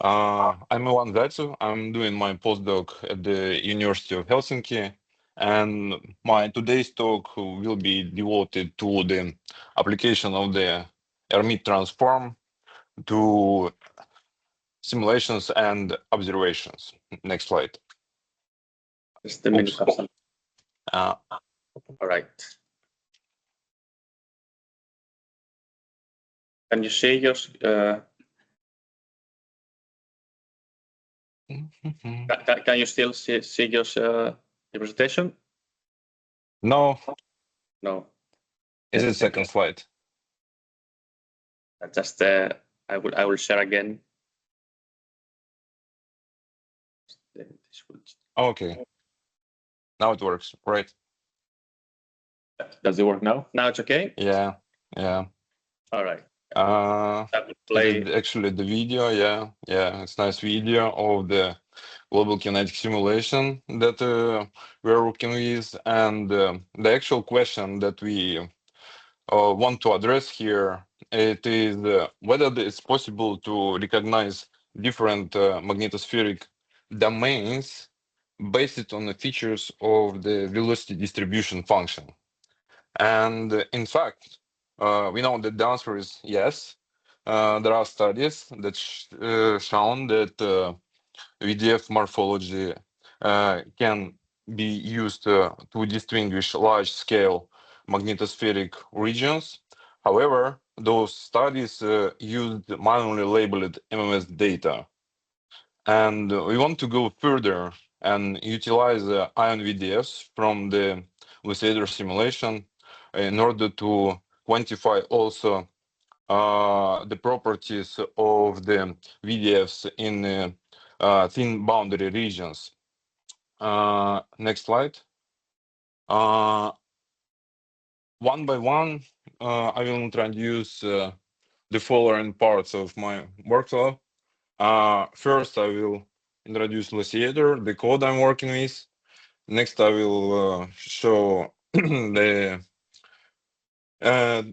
I'm Ivan Zaitsev. I'm doing my postdoc at the University of Helsinki, and my today's talk will be devoted to the application of the Hermite transform to simulations and observations. Next slide. Just a minute. Oops. All right. Can you see your can you still see your presentation? No. No. Is it second slide? Just I will share again. Okay. Now it works, right? Does it work now? Now it's okay? Yeah. Yeah. All right. It is actually the video, yeah, it's nice video of the global kinetic simulation that we're working with, and the actual question that we want to address here, it is whether it's possible to recognize different magnetospheric domains based on the features of the velocity distribution function. And in fact, we know that the answer is yes. There are studies that shown that VDF morphology can be used to distinguish large-scale magnetospheric regions. However, those studies used manually labeled MMS data. And we want to go further and utilize ion VDFs from the Lucidator simulation in order to quantify also the properties of the VDFs in thin boundary regions. Next slide. One by one, I will introduce the following parts of my workflow. First, I will introduce Lucidator, the code I'm working with. Next, I will show the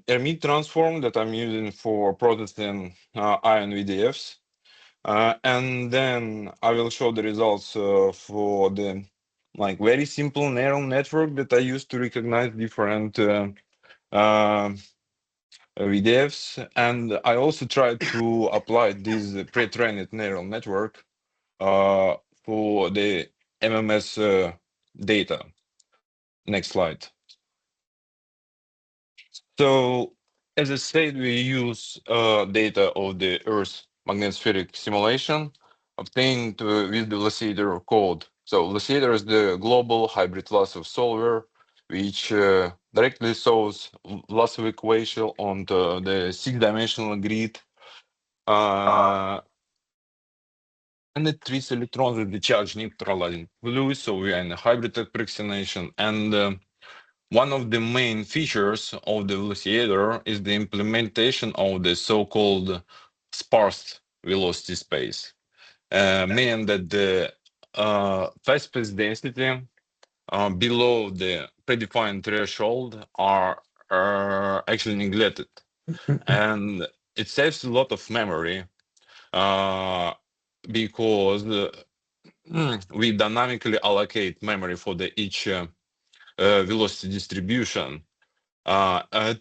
Hermite transform that I'm using for processing ion VDFs. And then I will show the results for the very simple neural network that I use to recognize different VDFs. And I also try to apply this pre-trained neural network for the MMS data. Next slide. So, as I said, we use data of the Earth magnetospheric simulation obtained with the Lucidator code. So, Lucidator is the global hybrid class of solver, which directly solves loss of equation on the six-dimensional grid. And it treats electrons with the charge neutralizing fluid, so we are in a hybrid approximation. And one of the main features of the Lucidator is the implementation of the so-called sparse velocity space, meaning that the phase space density below the predefined threshold are actually neglected, and it saves a lot of memory because we dynamically allocate memory for the each velocity distribution. For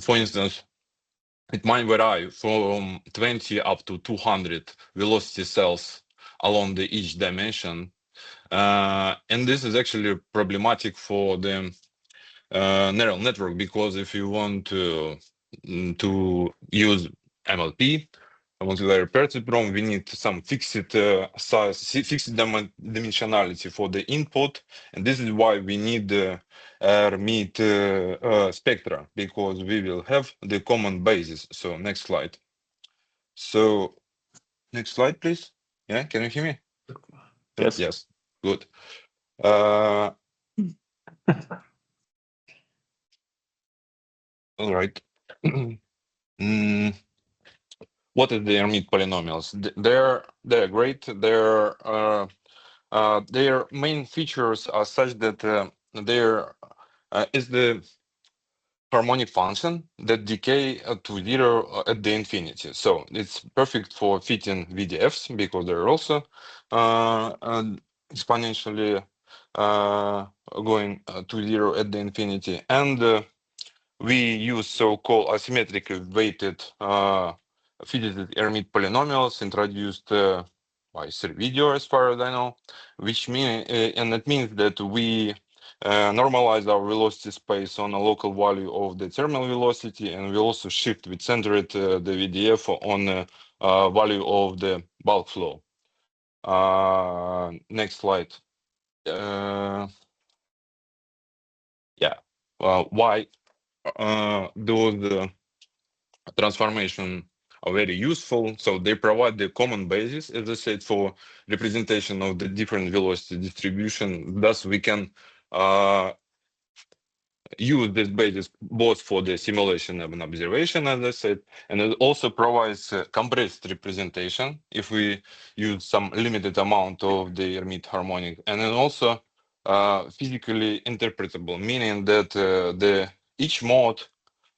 instance, it might vary from 20 up to 200 velocity cells along the each dimension. And this is actually problematic for the neural network, because if you want to use MLP, multivariate perceptron, we need some fixed size, fixed dimensionality for the input, and this is why we need the Hermite spectra, because we will have the common basis. So next slide. So next slide, please. Yeah, can you hear me? Yes. Yes. Good. All right. What is the Hermite polynomials? They're great. Their main features are such that there is the harmonic function that decay to zero at the infinity. So it's perfect for fitting VDFs because they're also exponentially going to zero at the infinity. And we use so-called asymmetrically weighted fidgeted Hermite polynomials introduced by Servideo, as far as I know, which mean and it means that we normalize our velocity space on a local value of the terminal velocity, and we also shift with centered the VDF on value of the bulk flow. Next slide. Yeah. Why those transformation are very useful. So they provide the common basis, as I said, for representation of the different velocity distribution. Thus, we can use this basis both for the simulation and observation, as I said, and it also provides compressed representation if we use some limited amount of the Hermite harmonic, and then also physically interpretable, meaning that the each mode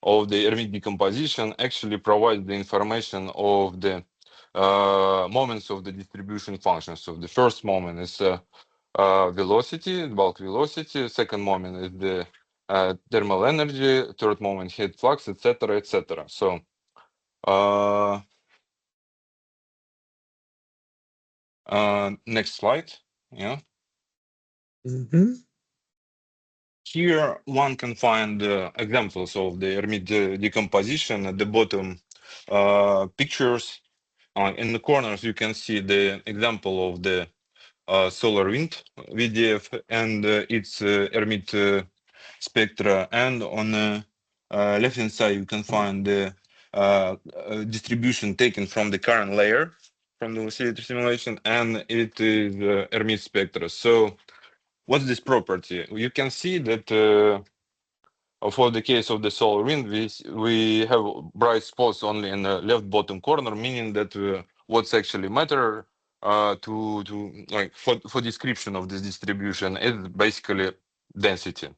of the Hermite decomposition actually provides the information of the moments of the distribution function. So the first moment is velocity, bulk velocity. Second moment is the thermal energy. Third moment, heat flux, etc., etc. So next slide. Yeah. Here one can find examples of the Hermite decomposition at the bottom. Pictures in the corners you can see the example of the solar wind VDF and its Hermite spectra, and on the left hand side you can find the distribution taken from the current layer from the oscillator simulation, and it is Hermite spectra. So what's this property? You can see that for the case of the solar wind, we have bright spots only in the left bottom corner, meaning that what's actually matter to like for description of this distribution is basically density.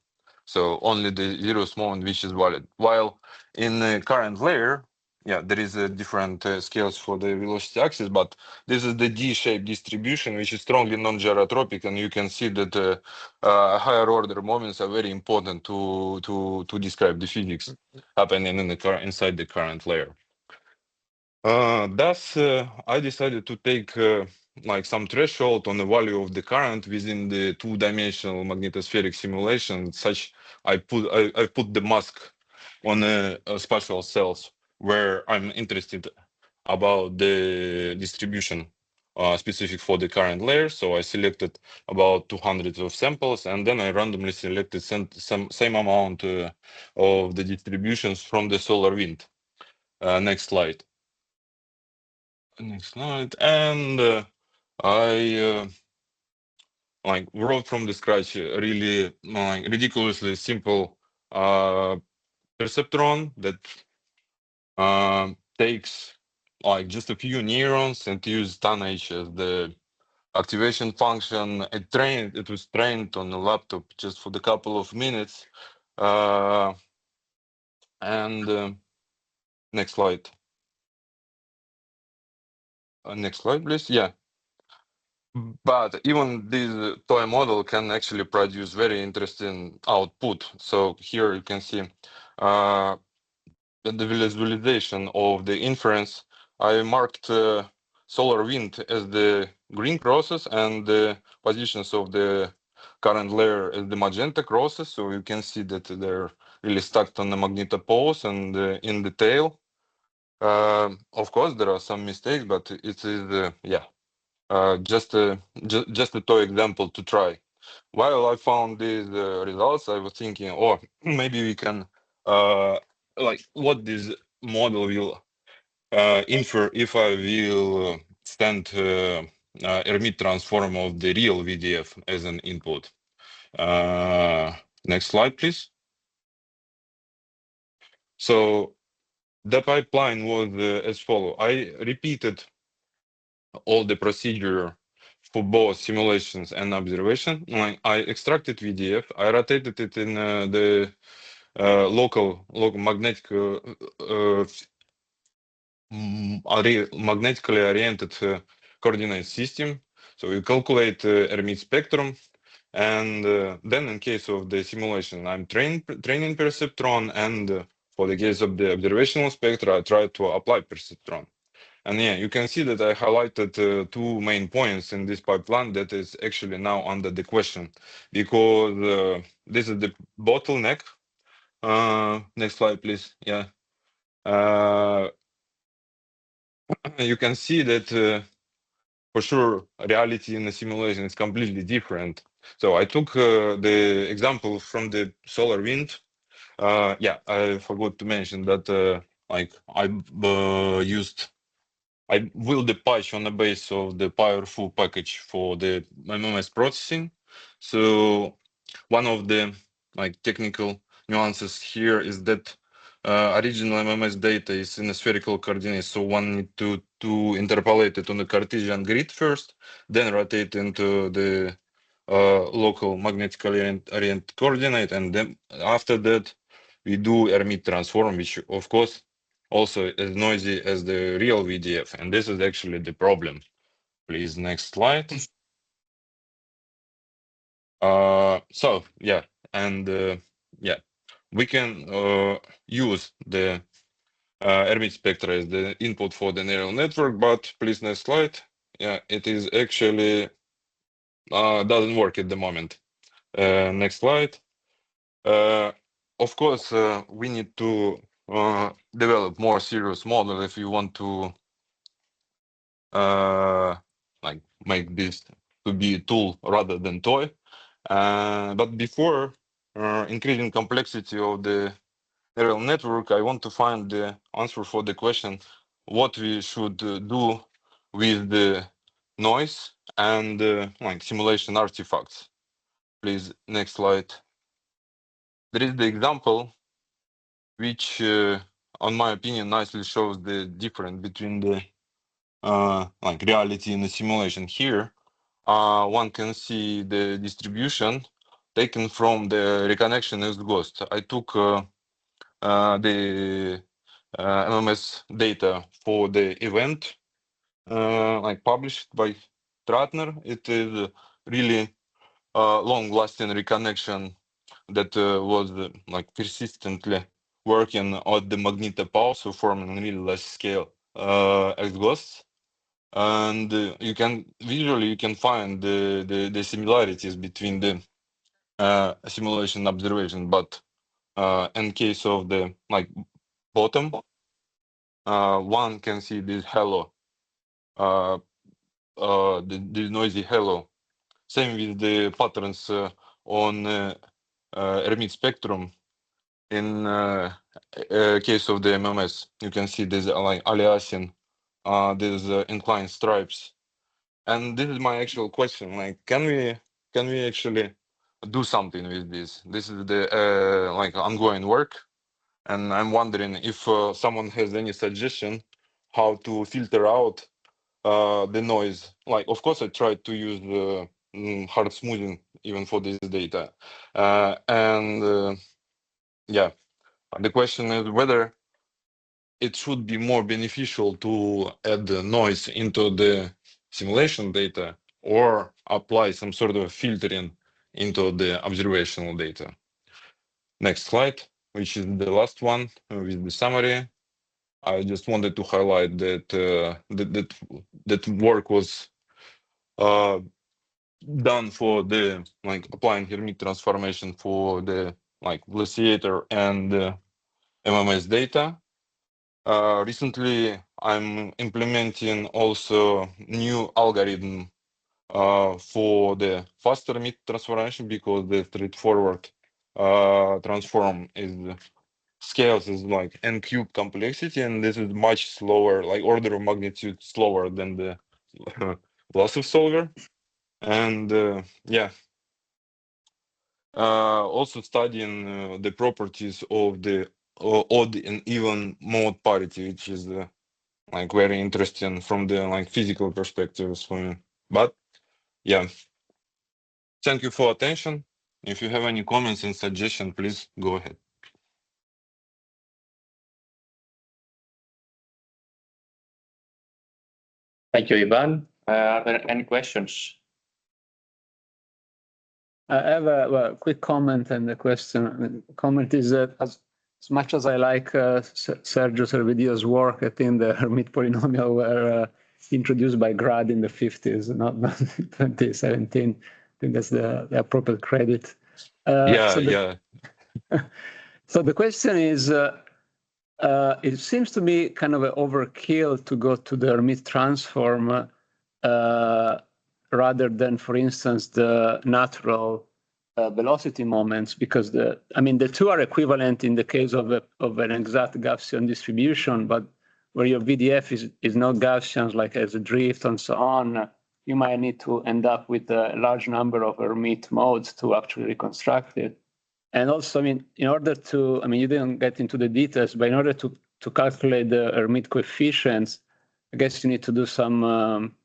So only the zeroth moment which is valid. While in the current layer, yeah, there is a different scales for the velocity axis, but this is the D-shaped distribution, which is strongly non-gyrotropic, and you can see that higher order moments are very important to describe the physics happening in the inside the current layer. Thus, I decided to take like some threshold on the value of the current within the two-dimensional magnetospheric simulation. Such I put the mask on spatial cells where I'm interested about the distribution specific for the current layer. So I selected about 200 of samples, and then I randomly selected some same amount of the distributions from the solar wind. Next slide. Next slide. And I like wrote from the scratch a really like ridiculously simple perceptron that takes like just a few neurons and use tonnage as the activation function. It was trained on a laptop just for the couple of minutes. And next slide. Next slide, please. Yeah. But even this toy model can actually produce very interesting output. So here you can see the visualization of the inference. I marked solar wind as the green crosses and the positions of the current layer as the magenta crosses. So you can see that they're really stacked on the magnetopoles and in the tail. Of course, there are some mistakes, but it is yeah. Just a toy example to try. While I found these results, I was thinking, oh, maybe we can like what this model will infer if I will stand Hermite transform of the real VDF as an input. Next slide, please. So the pipeline was as follows. I repeated all the procedure for both simulations and observation. I extracted VDF, I rotated it in the local magnetic magnetically oriented coordinate system. So you calculate Hermite spectrum, and then in case of the simulation, I'm training perceptron, and for the case of the observational spectra, I try to apply perceptron. And yeah, you can see that I highlighted two main points in this pipeline that is actually now under the question, because this is the bottleneck. Next slide, please. Yeah. You can see that for sure, reality in the simulation is completely different. So I took the example from the solar wind. Yeah, I forgot to mention that like I built the patch on the base of the powerful package for the MMS processing. So one of the like technical nuances here is that original MMS data is in a spherical coordinates, so one need to interpolate it on the Cartesian grid first, then rotate into the local magnetically oriented coordinate, and then after that we do Hermite transform, which of course also as noisy as the real VDF, and this is actually the problem. Please, next slide. So yeah, and yeah, we can use the Hermite spectra as the input for the neural network, but please next slide. Yeah, it is actually doesn't work at the moment. Next slide. Of course, we need to develop more serious model if you want to like make this to be a tool rather than toy. But before increasing complexity of the neural network, I want to find the answer for the question what we should do with the noise and like simulation artifacts. Please, next slide. There is the example which, on my opinion, nicely shows the difference between the like reality and the simulation. Here, one can see the distribution taken from the reconnection as ghost. I took the MMS data for the event, like published by Tratner. It is really long-lasting reconnection that was like persistently working on the magnetopause, so forming really less scale as ghosts. And you can visually you can find the similarities between the simulation observation, but in case of the like bottom, one can see this halo, the noisy halo. Same with the patterns on Hermite spectrum. In case of the MMS, you can see this like aliasing, these inclined stripes. And this is my actual question: like, can we actually do something with this? This is the like ongoing work, and I'm wondering if someone has any suggestion how to filter out the noise. Like, of course, I tried to use hard smoothing even for this data, and yeah, the question is whether it should be more beneficial to add the noise into the simulation data or apply some sort of filtering into the observational data. Next slide, which is the last one with the summary. I just wanted to highlight that that work was done for the like applying Hermite transformation for the like glaciator and MMS data. Recently, I'm implementing also new algorithm for the faster Hermite transformation because the straightforward transform is scales is like n cube complexity, and this is much slower, like order of magnitude slower than the Vlasov solver. And yeah, also studying the properties of the odd and even mode parity, which is like very interesting from the like physical perspectives for me. But yeah, thank you for attention. If you have any comments and suggestions, please go ahead. Thank you, Ivan. Are there any questions? I have a quick comment and the question. The comment is that as much as I like Sergio Servidio's work, I think the Hermite polynomial were introduced by Grad in the 50s, not in 2017. I think that's the appropriate credit. Yeah. So the question is, it seems to me kind of an overkill to go to the Hermite transform rather than, for instance, the natural velocity moments, because the two are equivalent in the case of an exact Gaussian distribution, but where your VDF is not Gaussian, like as a drift and so on, you might need to end up with a large number of Hermite modes to actually reconstruct it. And also, in order to, you didn't get into the details, but in order to calculate the Hermite coefficients, I guess you need to do some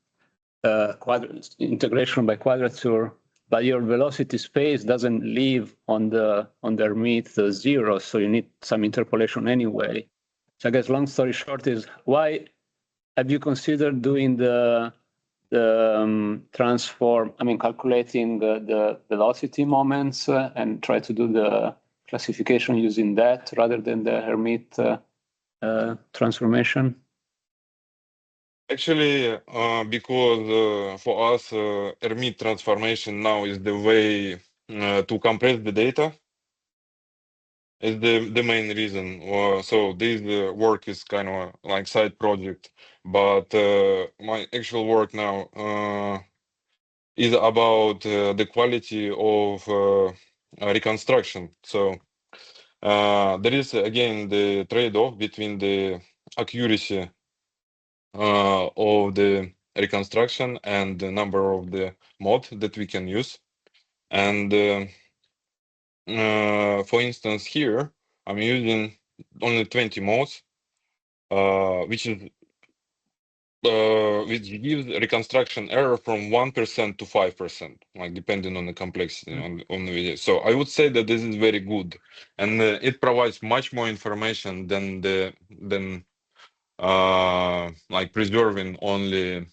integration by quadrature, but your velocity space doesn't live on the Hermite zero, so you need some interpolation anyway. So I guess long story short is, why have you considered doing the transform, calculating the velocity moments and try to do the classification using that rather than the Hermite transformation? Actually, because for us, Hermite transformation now is the way to compress the data. Is the main reason. So this work is kind of like side project, but my actual work now is about the quality of reconstruction. So there is again the trade-off between the accuracy of the reconstruction and the number of the mod that we can use. And for instance, here I'm using only 20 modes, which gives reconstruction error from 1% to 5%, like depending on the complexity on the video. So I would say that this is very good, and it provides much more information than like preserving only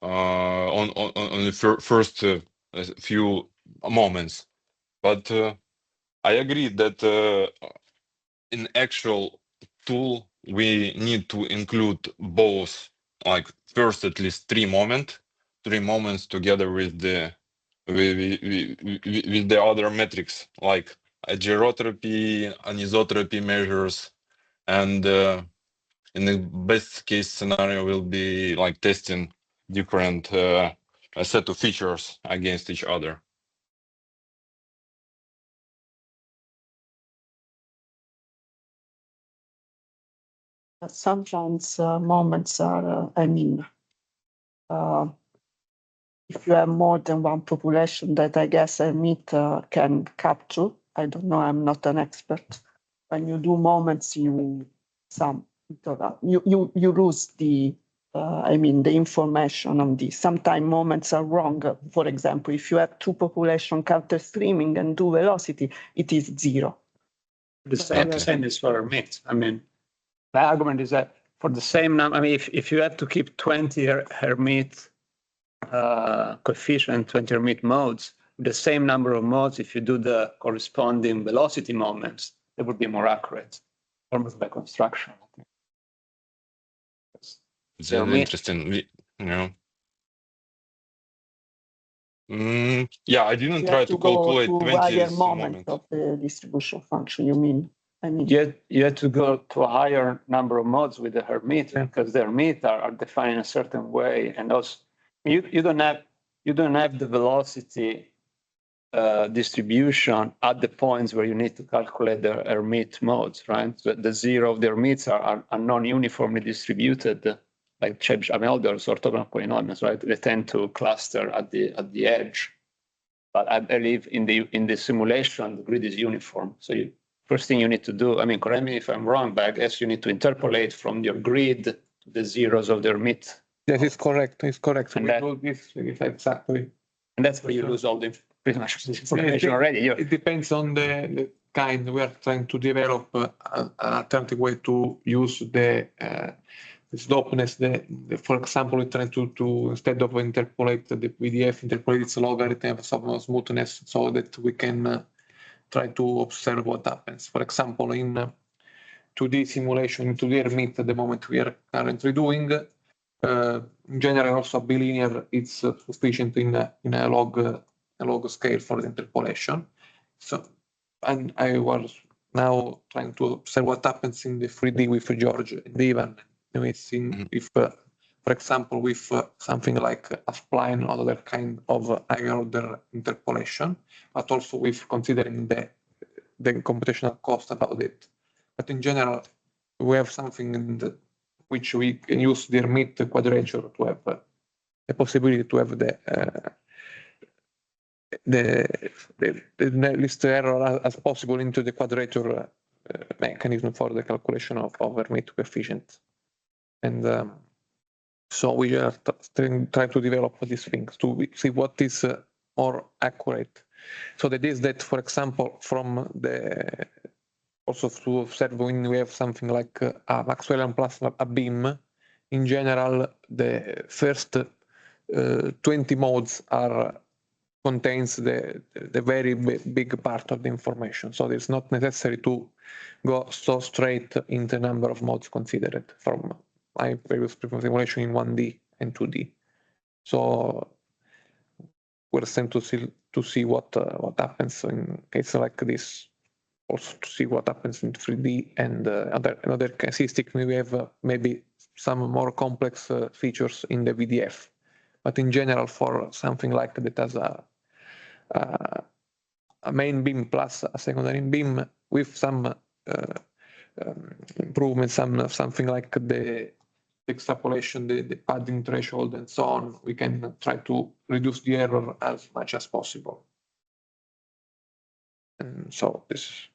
on the first few moments. But I agree that in actual tool we need to include both, like first at least three moments together with the with the other metrics like gyrotropy, anisotropy measures, and in the best case scenario will be like testing different a set of features against each other. Sometimes moments are, if you have more than one population that I guess Hermite can capture. I don't know, I'm not an expert. When you do moments, you lose the the information on this. Sometimes moments are wrong. For example, if you have two population counter streaming and do velocity, it is zero. The same is for Hermite. The argument is that for the same number, if you have to keep 20 Hermite coefficient, 20 Hermite modes, the same number of modes, if you do the corresponding velocity moments, they would be more accurate, almost by construction. It's interesting, yeah, I didn't try to calculate 20 moments of the distribution function. You mean? You have to go to a higher number of modes with the Hermite because the Hermite are defined in a certain way, and also you don't have the velocity distribution at the points where you need to calculate the Hermite modes, right? So the zero of the Hermites are non-uniformly distributed, like all those orthogonal polynomials, right? They tend to cluster at the edge, but I believe in the simulation the grid is uniform. So first thing you need to do, correct me if I'm wrong, but I guess you need to interpolate from your grid to the zeros of the Hermite. Yes, it's correct. It's correct. And we do this exactly. And that's where you lose all the pretty much information already. It depends on the kind. We are trying to develop an alternative way to use the slopeness. For example, we try to instead of interpolate the PDF, interpolate its logarithm of some smoothness, so that we can try to observe what happens. For example, in 2D simulation, in 2D Hermite, at the moment we are currently doing, in general, also bilinear is sufficient in a log scale for the interpolation. So, and I was now trying to observe what happens in the 3D with George and Ivan. If, for example, with something like a spline or other kind of higher order interpolation, but also with considering the computational cost about it. But in general, we have something in which we can use the Hermite quadrature to have the possibility to have the least error as possible into the quadrature mechanism for the calculation of Hermite coefficient. And so we are trying to develop these things to see what is more accurate. So that is that, for example, from the also to observe when we have something like a Maxwellian plus a beam, in general, the first 20 modes contains the very big part of the information. So it's not necessary to go so straight in the number of modes considered from my previous simulation in 1D and 2D. So we're sent to see what happens in cases like this. Also to see what happens in 3D and another casistic. We have maybe some more complex features in the VDF, but in general, for something like that has a main beam plus a secondary beam with some improvements, something like the extrapolation, the padding threshold, and so on, we can try to reduce the error as much as possible. And so this.